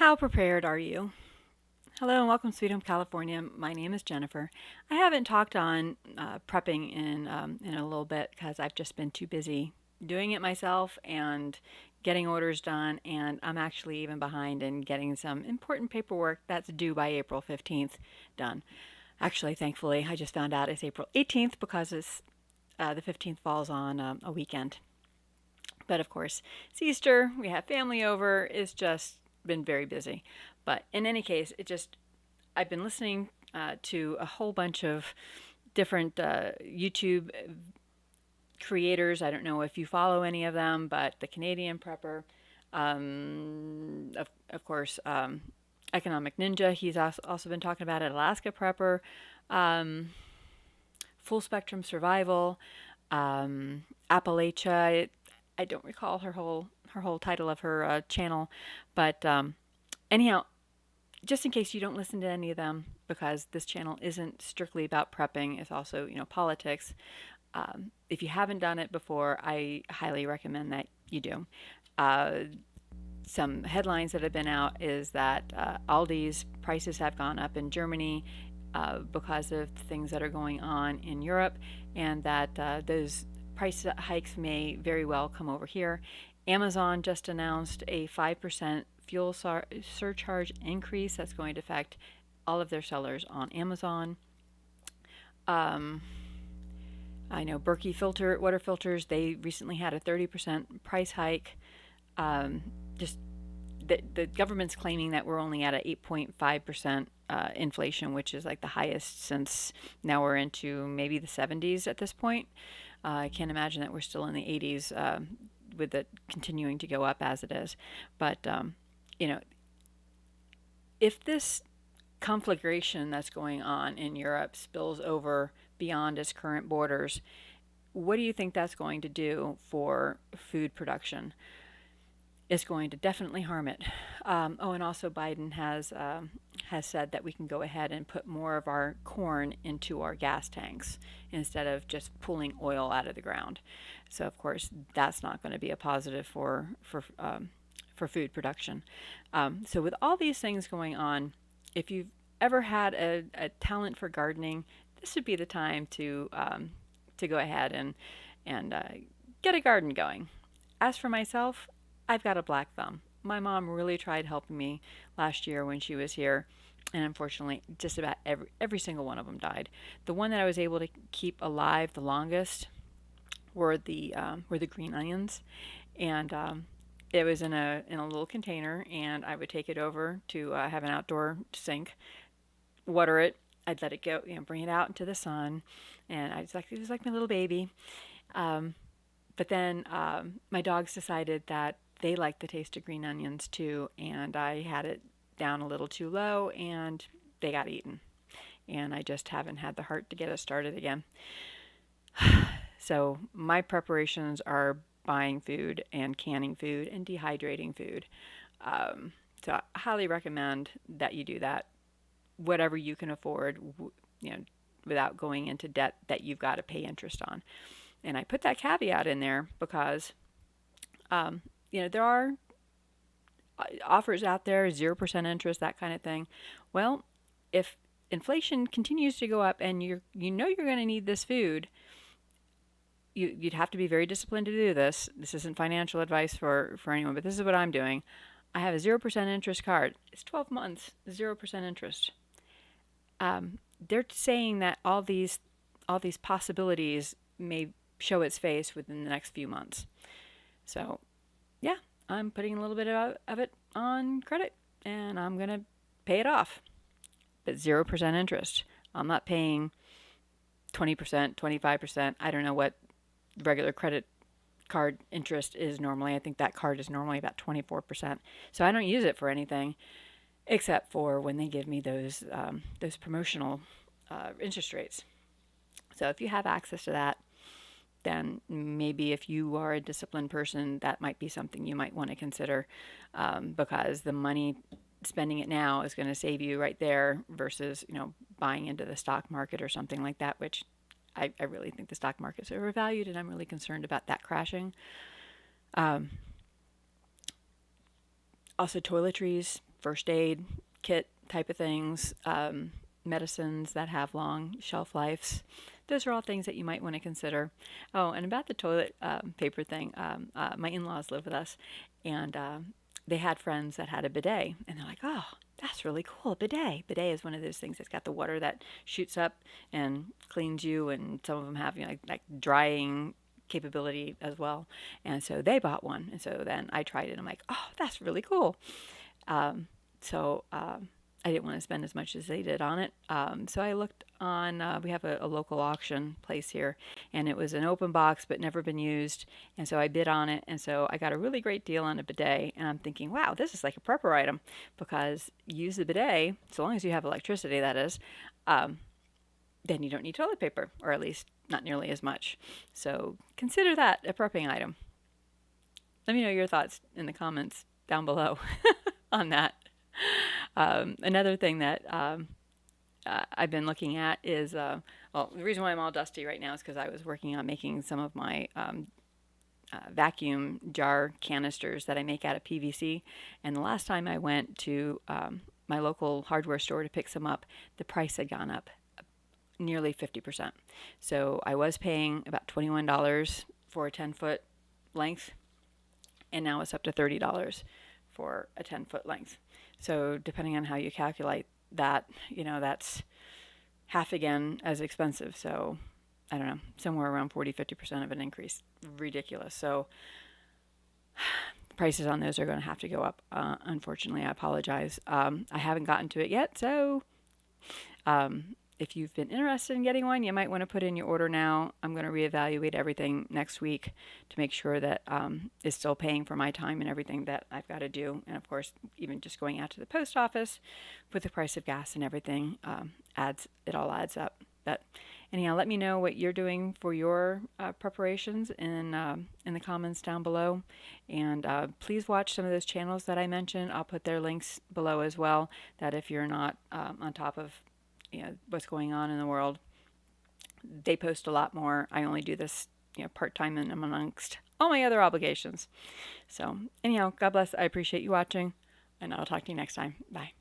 How prepared are you? Hello and welcome to Sweet Home California. My name is Jennifer. I haven't talked on prepping in a little bit because I've just been too busy doing it myself and getting orders done, and I'm actually even behind in getting some important paperwork that's due by April 15th done. Actually, thankfully, I just found out it's April 18th because the 15th falls on a weekend. But of course, it's Easter, we have family over, it's just been very busy. But in any case, I've been listening to a whole bunch of different YouTube creators. I don't know if you follow any of them, but the Canadian Prepper, of course, Economic Ninja, he's also been talking about it, Alaska Prepper, um, Full Spectrum Survival, Appalachia. I don't recall her whole title of her channel, but anyhow, just in case you don't listen to any of them, because this channel isn't strictly about prepping, it's also politics. If you haven't done it before, I highly recommend that you do. Uh, some headlines that have been out is that Aldi's prices have gone up in Germany because of things that are going on in Europe, and that those price hikes may very well come over here. Amazon just announced a 5% fuel surcharge increase that's going to affect all of their sellers on Amazon. Um, I know Berkey water filters, they recently had a 30% price hike. Um, just the government's claiming that we're only at a 8.5% inflation, which is like the highest since now we're into maybe the 70s at this point. I can't imagine that we're still in the 80s with it continuing to go up as it is. But, you know, if this conflagration that's going on in Europe spills over beyond its current borders, what do you think that's going to do for food production? Is going to definitely harm it. And also Biden has said that we can go ahead and put more of our corn into our gas tanks instead of just pulling oil out of the ground. So of course that's not going to be a positive for food production. So with all these things going on, if you've ever had a talent for gardening, this would be the time to go ahead and get a garden going. As for myself, I've got a black thumb. My mom really tried helping me last year when she was here, and unfortunately, just about every single one of them died. The one that I was able to keep alive the longest were the green onions, and it was in a little container, and I would take it over to have an outdoor sink, water it. I'd let it go, bring it out into the sun, and it was like my little baby. Um, but then my dogs decided that they liked the taste of green onions too, and I had it down a little too low, and they got eaten. And I just haven't had the heart to get it started again. So my preparations are buying food and canning food and dehydrating food. So I highly recommend that you do that, whatever you can afford, you know, without going into debt that you've got to pay interest on. And I put that caveat in there because, there are offers out there, 0% interest, that kind of thing. Well, if inflation continues to go up and you're going to need this food, you'd have to be very disciplined to do this. This isn't financial advice for anyone, but this is what I'm doing. I have a 0% interest card. It's 12 months, 0% interest. They're saying that all these possibilities may show its face within the next few months. So, yeah, I'm putting a little bit of it on credit, and I'm going to pay it off. But 0% interest. I'm not paying 20%, 25%. I don't know what regular credit card interest is normally. I think that card is normally about 24%. So I don't use it for anything except for when they give me those promotional interest rates. So if you have access to that, then maybe if you are a disciplined person, that might be something you might want to consider, because the money spending it now is going to save you right there versus buying into the stock market or something like that, which I really think the stock market's overvalued, and I'm really concerned about that crashing. Also, toiletries first aid kit type of things, medicines that have long shelf lives. Those are all things that you might want to consider. Oh, and about the toilet paper thing, my in-laws live with us, and they had friends that had a bidet, and they're like, "Oh, that's really cool, a bidet." Bidet is one of those things that's got the water that shoots up and cleans you, and some of them have, like drying capability as well. And so they bought one, and so then I tried it. I'm like, "Oh, that's really cool." Um, so I didn't want to spend as much as they did on it. So I looked on, we have a local auction place here, and it was an open box but never been used. And so I bid on it, and so I got a really great deal on a bidet. And I'm thinking, wow, this is like a prepper item because you use the bidet, so long as you have electricity, that is, um, then you don't need toilet paper, or at least not nearly as much. So consider that a prepping item. Let me know your thoughts in the comments down below on that. Another thing that I've been looking at is, well, the reason why I'm all dusty right now is because I was working on making some of my vacuum jar canisters that I make out of PVC. And the last time I went to my local hardware store to pick some up, the price had gone up nearly 50%. So I was paying about $21 for a 10-foot length, and now it's up to $30 for a 10-foot length. So depending on how you calculate that, that's half again as expensive. So I don't know, somewhere around 40-50% of an increase. Ridiculous. So prices on those are going to have to go up. Unfortunately, I apologize. I haven't gotten to it yet, so if you've been interested in getting one, you might want to put in your order now. I'm going to reevaluate everything next week to make sure that it's still paying for my time and everything that I've got to do. And of course, even just going out to the post office with the price of gas and everything it all adds up. But anyhow, let me know what you're doing for your preparations in the comments down below. And please watch some of those channels that I mentioned. I'll put their links below as well, that if you're not on top of what's going on in the world, they post a lot more. I only do this part-time and amongst all my other obligations. So anyhow, God bless. I appreciate you watching, and I'll talk to you next time. Bye.